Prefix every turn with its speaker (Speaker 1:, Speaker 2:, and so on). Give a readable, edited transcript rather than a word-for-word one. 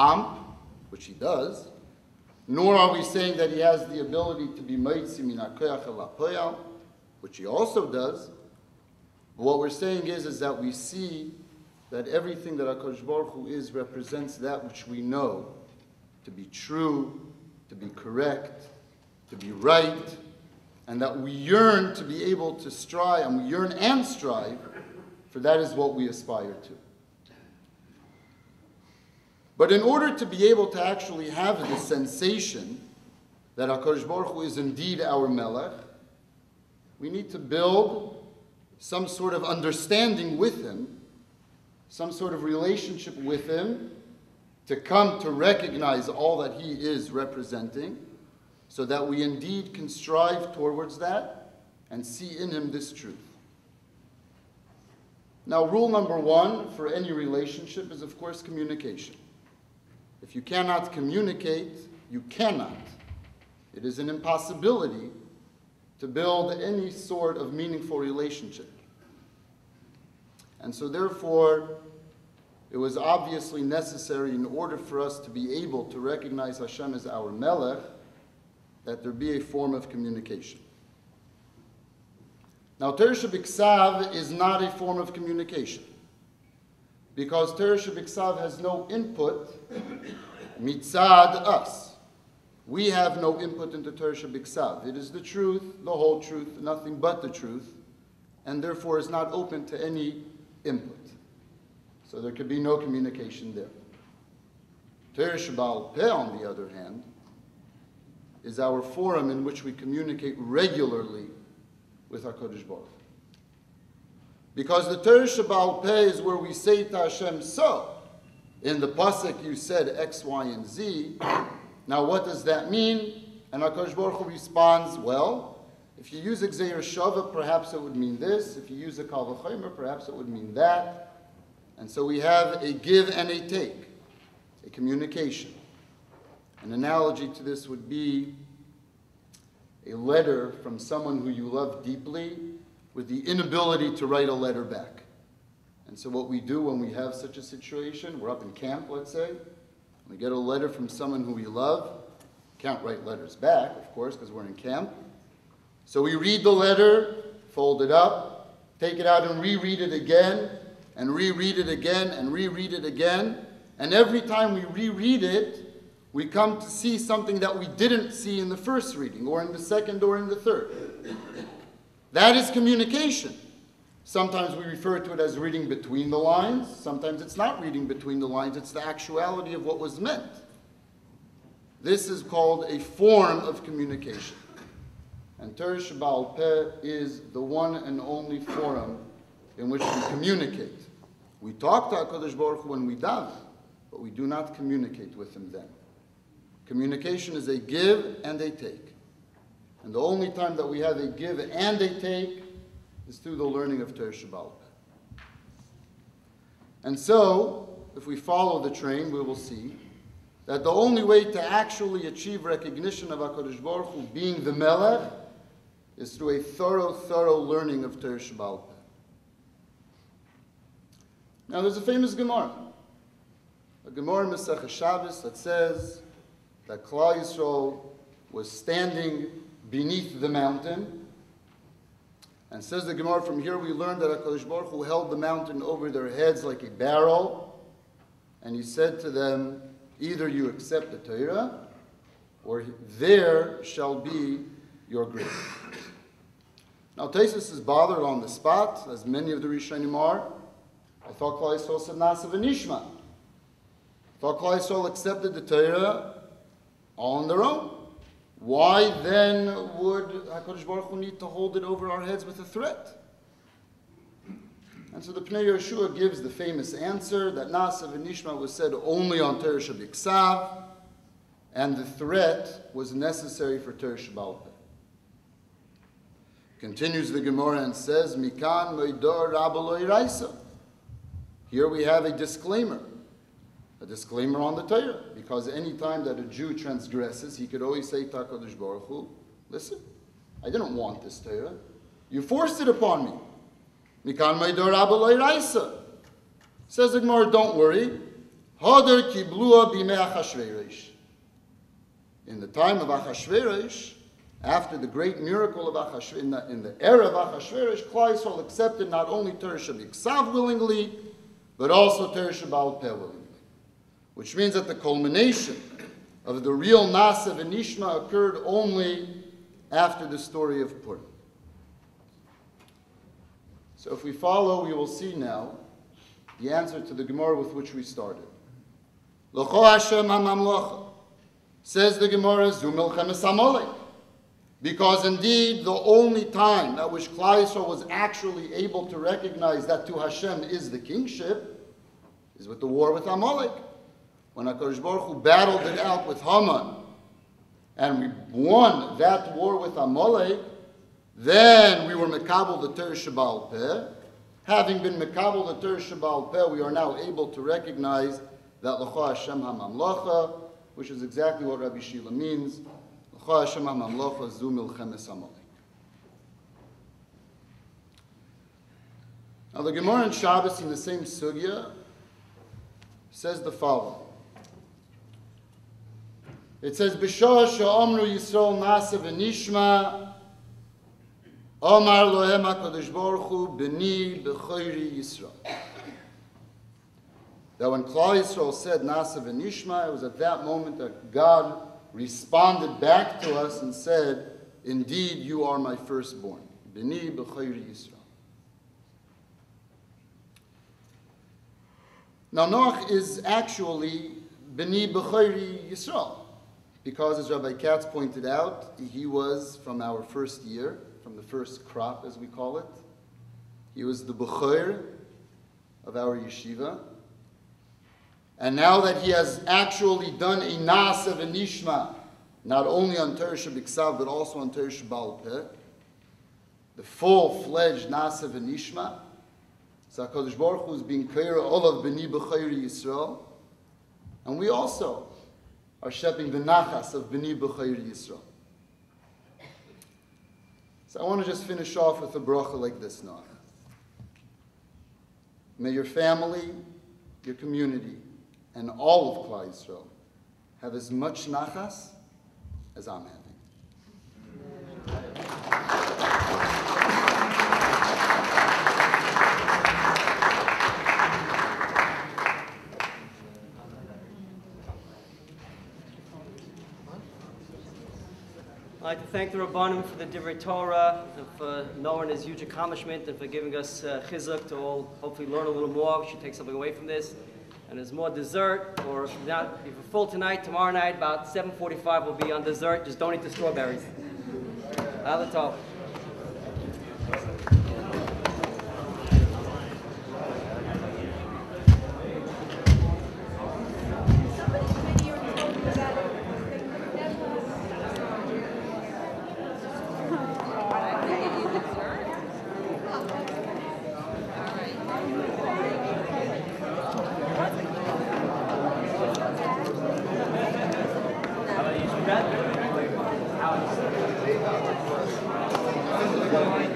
Speaker 1: pomp, which he does, nor are we saying that he has the ability to be Meitzi min HaKoyach el HaPoyal, which he also does. But what we're saying is that we see that everything that HaKadosh Baruch Hu is represents that which we know to be true, to be correct, to be right, and that we yearn to be able to strive, and we yearn and strive, for that is what we aspire to. But in order to be able to actually have the sensation that HaKadosh Baruch Hu is indeed our Melech, we need to build some sort of understanding with him, some sort of relationship with him, to come to recognize all that he is representing, so that we indeed can strive towards that and see in him this truth. Now, rule number one for any relationship is, of course, communication. If you cannot communicate, you cannot. It is an impossibility to build any sort of meaningful relationship. And so therefore, it was obviously necessary in order for us to be able to recognize Hashem as our Melech, that there be a form of communication. Now, Torah Shebiksav is not a form of communication, because Torah Shebiksav has no input mitzad us. We have no input into Torah Shebiksav. It is the truth, the whole truth, nothing but the truth, and therefore is not open to any input. So there could be no communication there. Torah Sheba'al Peh, on the other hand, is our forum in which we communicate regularly with HaKadosh Baruch Hu. Because the Torah Sheba'al Peh is where we say to Hashem, so, in the Pasuk you said X, Y, and Z, now what does that mean? And HaKadosh Baruch Hu responds, well, if you use a Gzeir Shava, perhaps it would mean this. If you use a Kal V'chomer, perhaps it would mean that. And so we have a give and a take, a communication. An analogy to this would be a letter from someone who you love deeply with the inability to write a letter back. And so what we do when we have such a situation, we're up in camp, let's say, we get a letter from someone who we love. Can't write letters back, of course, because we're in camp. So we read the letter, fold it up, take it out and reread it again, and reread it again, and reread it again. And every time we reread it, we come to see something that we didn't see in the first reading, or in the second, or in the third. That is communication. Sometimes we refer to it as reading between the lines. Sometimes it's not reading between the lines. It's the actuality of what was meant. This is called a form of communication. And Torah Sheba'al Peh is the one and only forum in which we communicate. We talk to HaKadosh Baruch Hu when we daven, but we do not communicate with him then. Communication is a give and a take. And the only time that we have a give and a take is through the learning of Torah Sheba'al Peh. And so, if we follow the train, we will see that the only way to actually achieve recognition of HaKadosh Baruch Hu being the Melech is through a thorough learning of Torah Sheba'al Peh. Now, there's a famous Gemara, a Gemara in Masechet Shabbos that says that Klal Yisrael was standing beneath the mountain. And says the Gemara, from here we learn that HaKadosh Baruch Hu held the mountain over their heads like a barrel, and he said to them, either you accept the Torah, or there shall be your grave. Now, Taisus is bothered on the spot, as many of the Rishonim are. I thought Klal Yisrael said Nasa v'nishma. I thought Klal Yisrael accepted the Torah all on their own. Why then would HaKadosh Baruch Hu need to hold it over our heads with a threat? And so the Pnei Yehoshua gives the famous answer that Nasa v'nishma was said only on Torah Shebiksav, and the threat was necessary for Torah Sheba'al Peh. Continues the Gemara and says, Mikan moidor rabba lo iraisa. Here we have a disclaimer on the Torah, because any time that a Jew transgresses, he could always say to HaKadosh Baruch Hu, listen, I didn't want this Torah. You forced it upon me. Mikan moidor rabba lo iraisa. Says the Gemara, don't worry. Hoder kiblua b'mei Achashverosh. In the time of Achashverosh, after the great miracle of Achashverosh, in the era of Achashverosh, Klal Yisrael accepted not only Torah Shabiksav willingly, but also Torah Shabal Peh willingly. Which means that the culmination of the real Nasa v'Nishma occurred only after the story of Purim. So if we follow, we will see now the answer to the Gemara with which we started. L'cho Hashem ha'mamlocha. Says the Gemara, Zu milchemes Amalek. Because indeed, the only time at which Klal Yisrael was actually able to recognize that to Hashem is the kingship is with the war with Amalek. When HaKadosh Baruch Hu battled it out with Haman, and we won that war with Amalek, then we were Mekabel the Torah Sheba'al Peh. Having been Mekabel the Torah Sheba'al Peh, we are now able to recognize that L'cho Hashem HaMamlocha, which is exactly what Rabbi Shila means. L'cho Hashem HaMamlocha Zu milchemes Amalek. Now the Gemara in Shabbos in the same sugya says the following. It says, B'shah she'omru Yisrael nasa v'nishma, Omar lohem HaKadosh Baruch Hu b'ni b'choyri Yisrael. That when Klal Yisrael said nasa v'nishma, it was at that moment that God responded back to us and said, indeed, you are my firstborn. B'ni b'choyri Yisrael. Now, Noach is actually B'ni B'chayri Yisrael, because as Rabbi Katz pointed out, he was from our first year, from the first crop, as we call it. He was the B'chayr of our yeshiva. And now that he has actually done a Nasa v'Nishma, not only on Torah Shabiksav, but also on Torah Sheba'al Peh, the full-fledged Nasa v'Nishma, so HaKadosh Baruch Hu is being clear all of B'ni B'chayri Yisrael. And we also are shepping the nachas of B'ni B'chayri Yisrael. So I want to just finish off with a bracha like this now. May your family, your community, and all of Klal Yisrael have as much nachas as I'm having.
Speaker 2: I'd like to thank the Rabbanim for the Divrei Torah and for knowing his huge accomplishment and for giving us chizuk to all hopefully learn a little more. We should take something away from this. And there's more dessert, or if not, if you're full tonight, tomorrow night about 7:45 will be on dessert. Just don't eat the strawberries. Mazal Tov. How